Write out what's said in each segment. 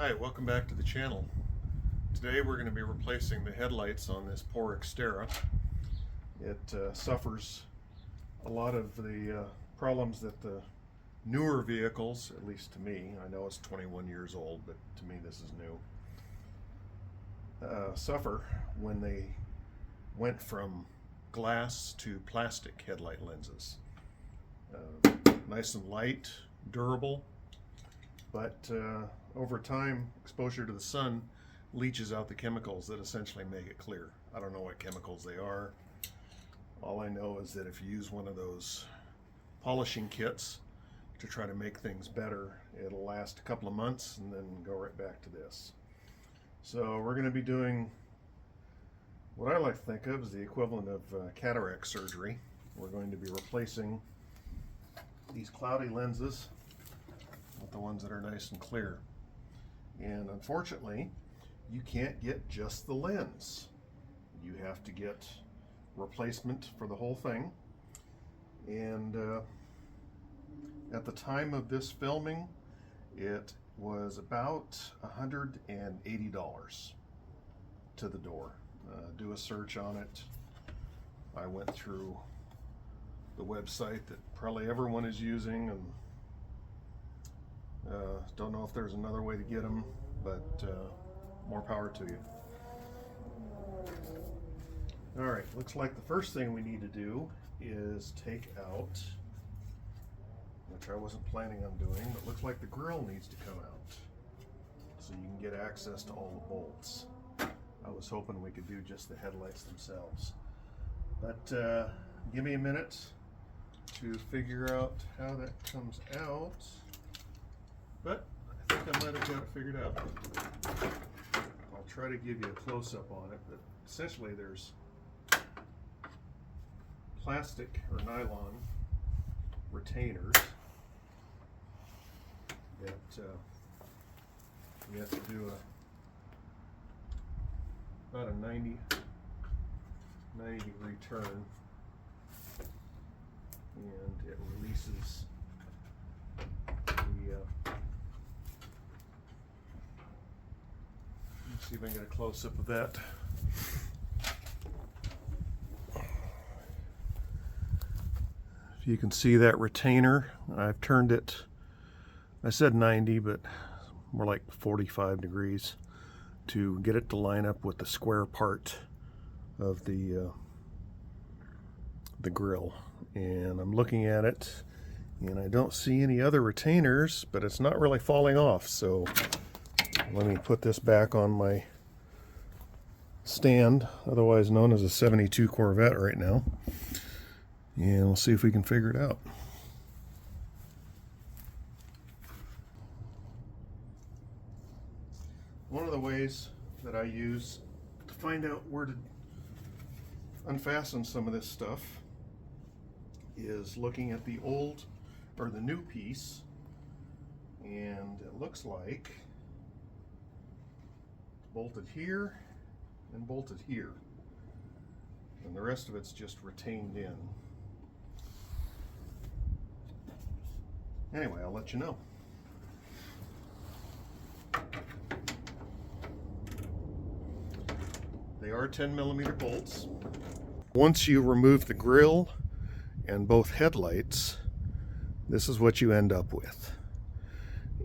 Hi, welcome back to the channel. Today we're going to be replacing the headlights on this poor Xterra. It suffers a lot of the problems that the newer vehicles, at least to me, I know it's 21 years old, but to me this is new, suffer when they went from glass to plastic headlight lenses. Nice and light, durable, but over time, exposure to the sun leaches out the chemicals that essentially make it clear. I don't know what chemicals they are. All I know is that if you use one of those polishing kits to try to make things better, it'll last a couple of months and then go right back to this. So we're going to be doing what I like to think of as the equivalent of cataract surgery. We're going to be replacing these cloudy lenses with the ones that are nice and clear. And unfortunately, you can't get just the lens. You have to get replacement for the whole thing. And at the time of this filming, it was about $180 to the door. Do a search on it. I went through the website that probably everyone is using, and don't know if there's another way to get them, but more power to you. All right, looks like the first thing we need to do is take out, which I wasn't planning on doing, but looks like the grill needs to come out so you can get access to all the bolts. I was hoping we could do just the headlights themselves, but give me a minute to figure out how that comes out. But I think I might have got it figured out. I'll try to give you a close-up on it, but essentially there's plastic or nylon retainers that you have to do about a 90 degree turn, and it releases the let's see if I can get a close-up of that. If you can see that retainer, I've turned it, I said 90, but more like 45 degrees to get it to line up with the square part of the grill. And I'm looking at it and I don't see any other retainers, but it's not really falling off. So let me put this back on my stand, otherwise known as a 72 Corvette right now, and we'll see if we can figure it out. One of the ways that I use to find out where to unfasten some of this stuff is looking at the old or the new piece, and it looks like bolted here and bolted here, and the rest of it's just retained in. Anyway, I'll let you know. They are 10mm bolts. Once you remove the grill and both headlights, this is what you end up with.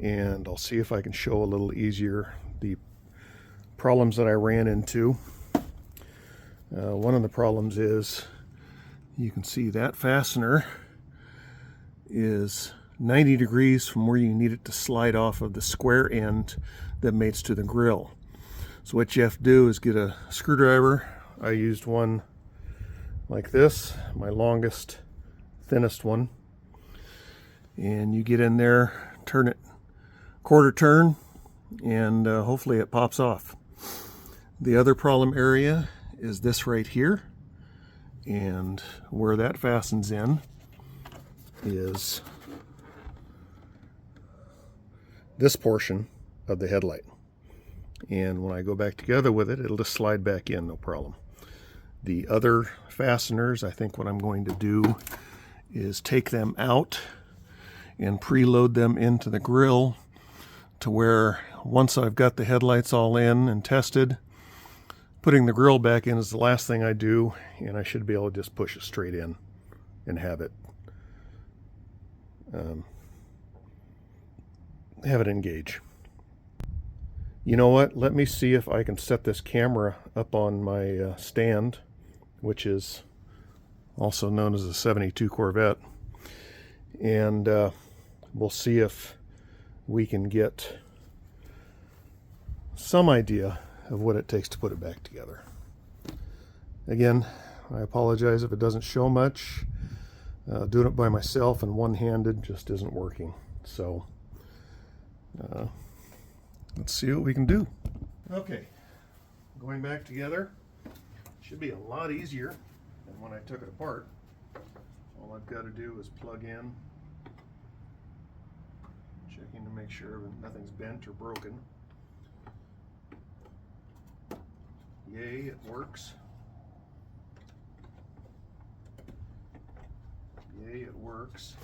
And I'll see if I can show a little easier the problems that I ran into. One of the problems is, you can see that fastener is 90 degrees from where you need it to slide off of the square end that mates to the grill. So what you have to do is get a screwdriver. I used one like this, my longest, thinnest one, and you get in there, turn it quarter turn, and hopefully it pops off. The other problem area is this right here, and where that fastens in is this portion of the headlight, and when I go back together with it, it'll just slide back in, no problem. The other fasteners, I think what I'm going to do is take them out and preload them into the grill to where once I've got the headlights all in and tested, putting the grill back in is the last thing I do, and I should be able to just push it straight in and have it engage. You know what? Let me see if I can set this camera up on my stand, which is also known as a 72 Corvette, and we'll see if we can get some idea of what it takes to put it back together. Again, I apologize if it doesn't show much. Doing it by myself and one-handed just isn't working. So let's see what we can do. Okay, going back together should be a lot easier than when I took it apart. All I've got to do is plug in, checking to make sure nothing's bent or broken. Yay, it works. Yay, it works.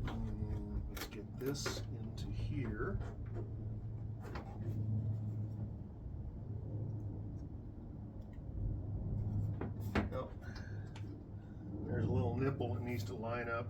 And let's get this into here. Oh, there's a little nipple that needs to line up.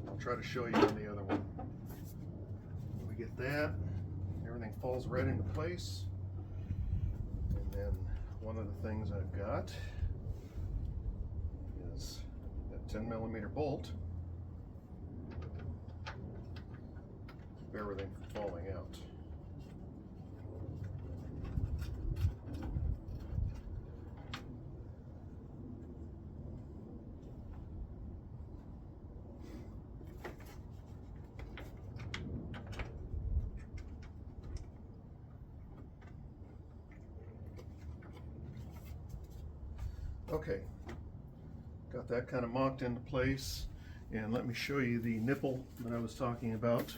I'll try to show you on the other one. When we get that, everything falls right into place. And then one of the things I've got is that 10mm bolt. Keep everything from falling out. Okay, got that kind of mocked into place, and let me show you the nipple that I was talking about.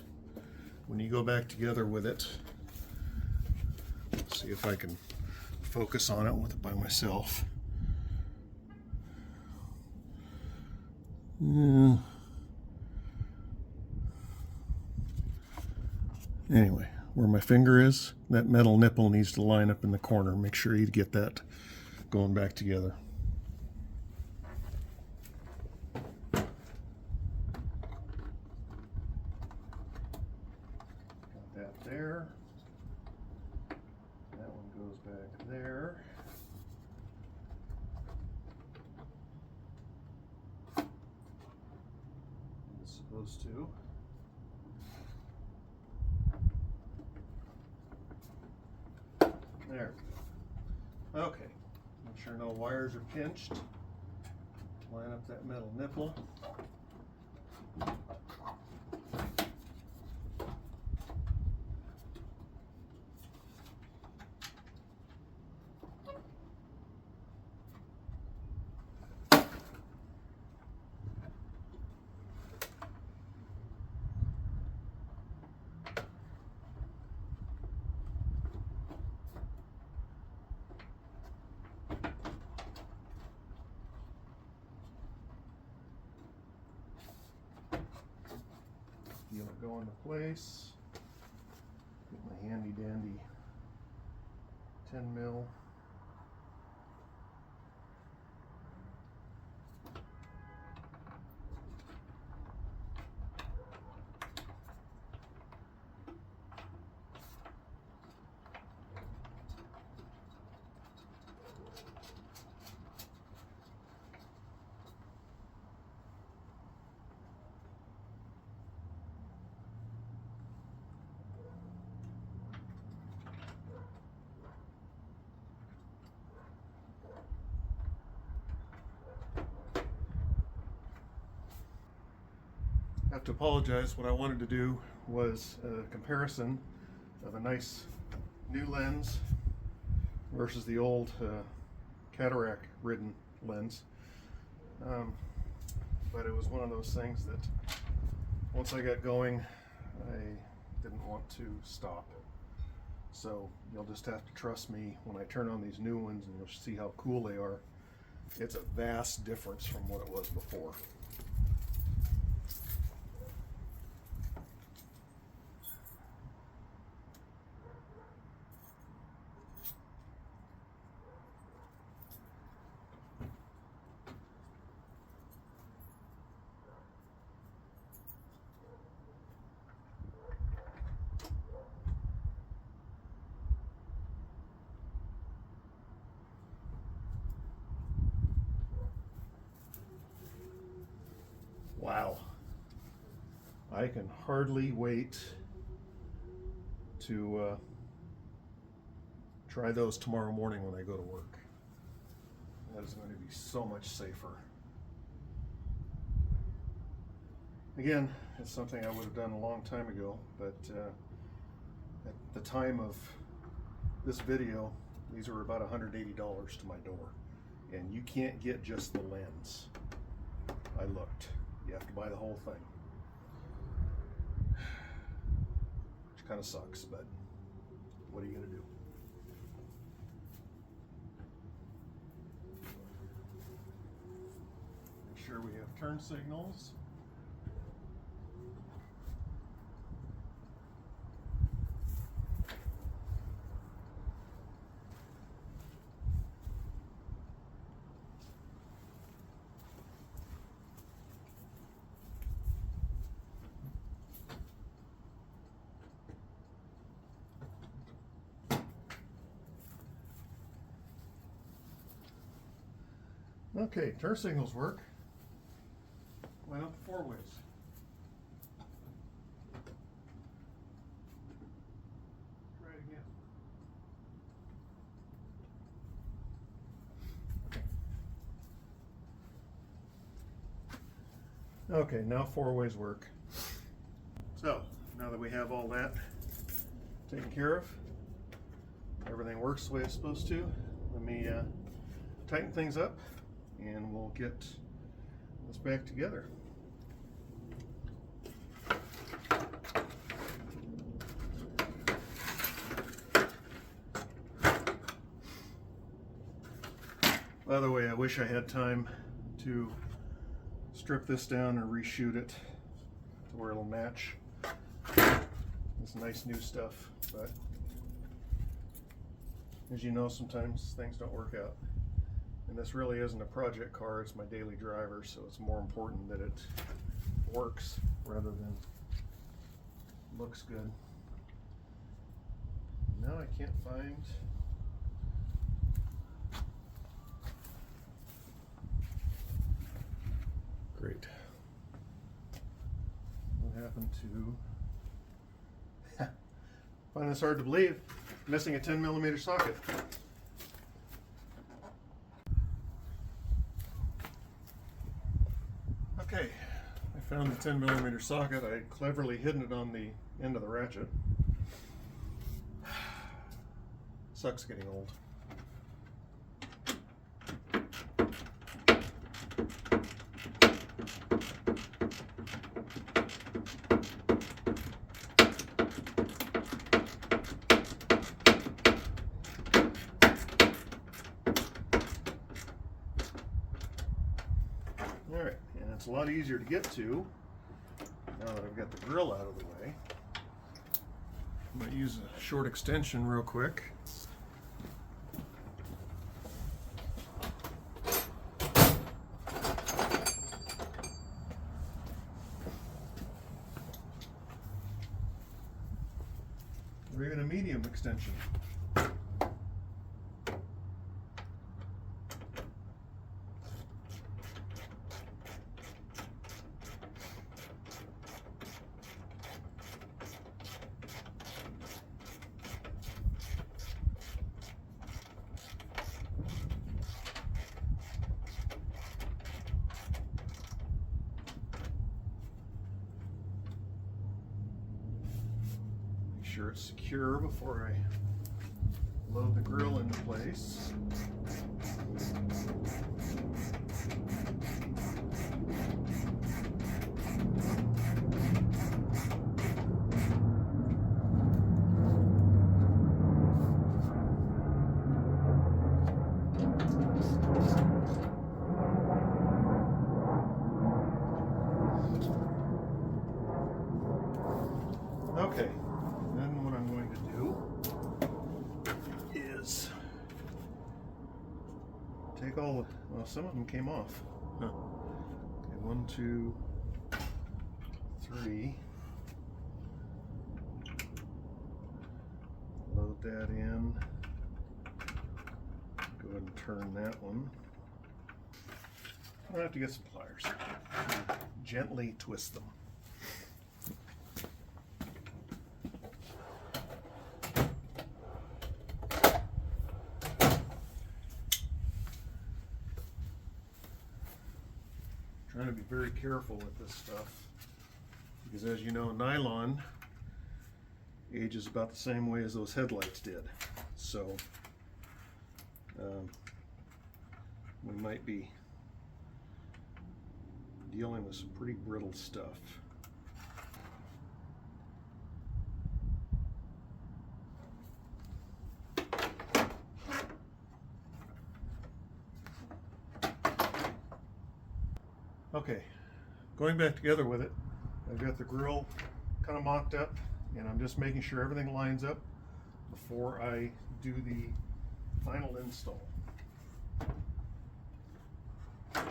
When you go back together with it, see if I can focus on it with it by myself. Anyway, where my finger is, that metal nipple needs to line up in the corner. Make sure you get that going back together. There. That one goes back there. It's supposed to. There. Okay. Make sure no wires are pinched. Line up that metal nipple. Feel it go into place. Get my handy dandy 10mm. I have to apologize. What I wanted to do was a comparison of a nice new lens versus the old Cataract ridden lens. But it was one of those things that once I got going, I didn't want to stop. So you'll just have to trust me when I turn on these new ones, and you'll see how cool they are. It's a vast difference from what it was before. Wow. I can hardly wait to try those tomorrow morning when I go to work. That is going to be so much safer. Again, it's something I would have done a long time ago, but at the time of this video, these were about $180 to my door. And you can't get just the lens. I looked. You have to buy the whole thing. Which kind of sucks, but what are you going to do? Make sure we have turn signals. Okay, turn signals work. Why not the 4 ways? Try it again. Okay, now 4 ways work. So, now that we have all that taken care of, everything works the way it's supposed to, let me tighten things up and we'll get this back together. By the way, I wish I had time to strip this down and reshoot it to where it'll match this nice new stuff, but as you know, sometimes things don't work out. And this really isn't a project car, it's my daily driver, so it's more important that it works rather than looks good. Now I can't find great. What happened to find this hard to believe, missing a 10mm socket. Okay, I found the 10mm socket. I had cleverly hidden it on the end of the ratchet. Sucks getting old. Alright, and it's a lot easier to get to now that I've got the grill out of the way. I'm going to use a short extension real quick. Or even a medium extension. Sure it's secure before I load the grill into place. take all the, well, some of them came off. Huh. Okay, 1, 2, 3. Load that in. Go ahead and turn that one. I'll have to get some pliers. Gently twist them. Trying to be very careful with this stuff because, as you know, nylon ages about the same way as those headlights did. So we might be dealing with some pretty brittle stuff. Okay, going back together with it, I've got the grill kind of mocked up, and I'm just making sure everything lines up before I do the final install. There's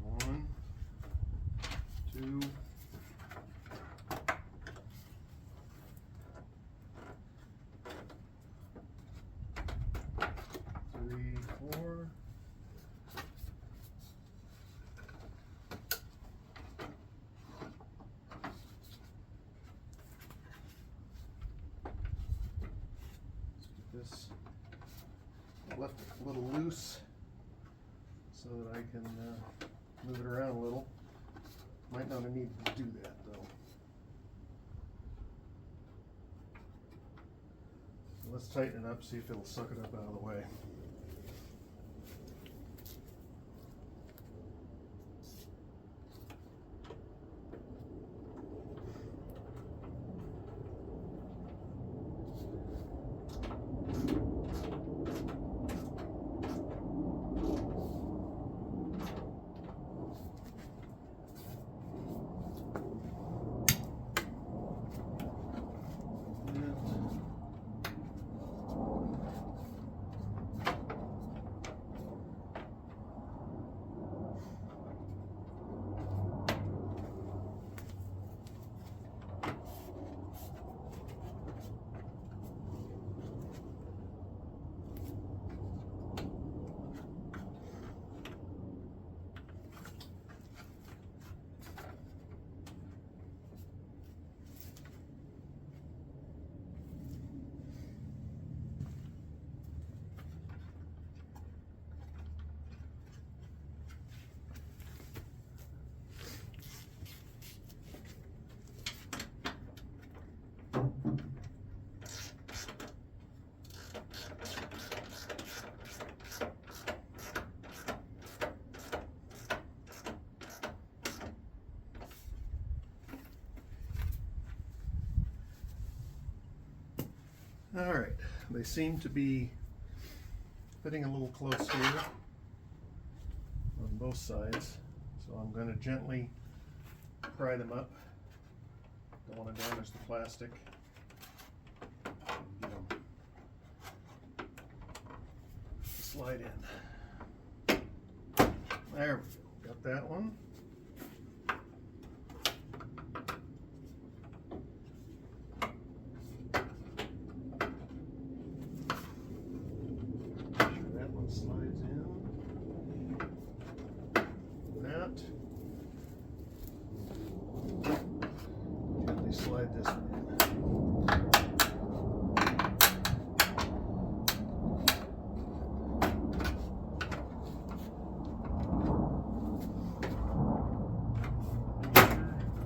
1, 2, 3, 4. This I left it a little loose so that I can move it around a little. Might not need to do that though. So let's tighten it up, see if it'll suck it up out of the way. All right, they seem to be fitting a little close here on both sides, so I'm going to gently pry them up. Don't want to damage the plastic. Get them to slide in. There we go. Got that one. Slides in. That. Gently slide this one in.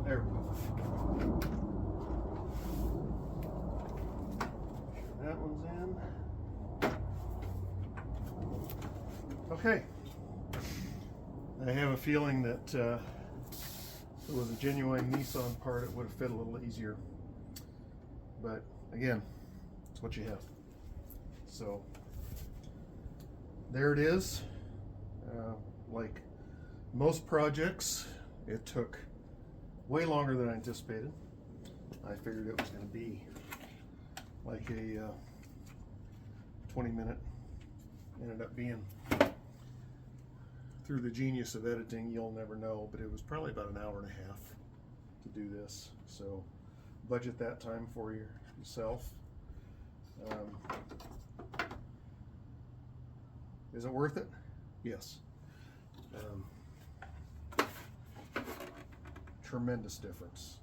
There we go. Make sure that one's in. Okay, I have a feeling that if it was a genuine Nissan part, it would have fit a little easier. But again, it's what you have. So there it is. Like most projects, it took way longer than I anticipated. I figured it was going to be like a 20-minute. Ended up being, through the genius of editing, you'll never know, but it was probably about an hour and a half to do this. So budget that time for yourself. Is it worth it? Yes. Tremendous difference.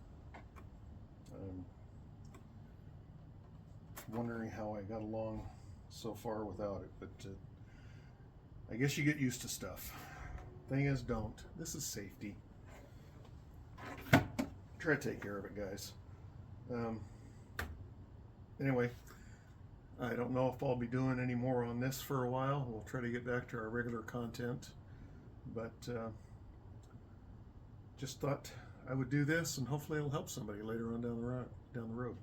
Wondering how I got along so far without it, but I guess you get used to stuff. Thing is, don't. This is safety. Try to take care of it, guys. Anyway, I don't know if I'll be doing any more on this for a while. We'll try to get back to our regular content, but just thought I would do this, and hopefully it'll help somebody later on down the road.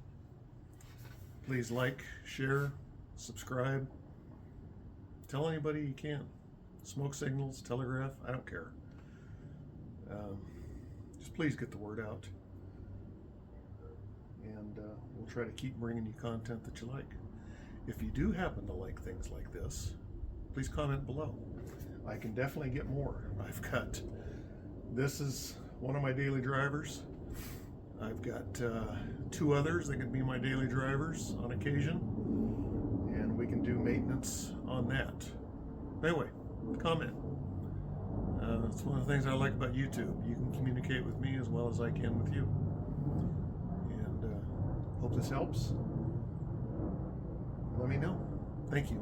Please like, share, subscribe. Tell anybody you can. Smoke signals, telegraph, I don't care. Just please get the word out. And we'll try to keep bringing you content that you like. If you do happen to like things like this, please comment below. I can definitely get more. This is one of my daily drivers. I've got 2 others that can be my daily drivers on occasion, and we can do maintenance on that. Anyway, comment. It's one of the things I like about YouTube. You can communicate with me as well as I can with you. And hope this helps. Let me know. Thank you.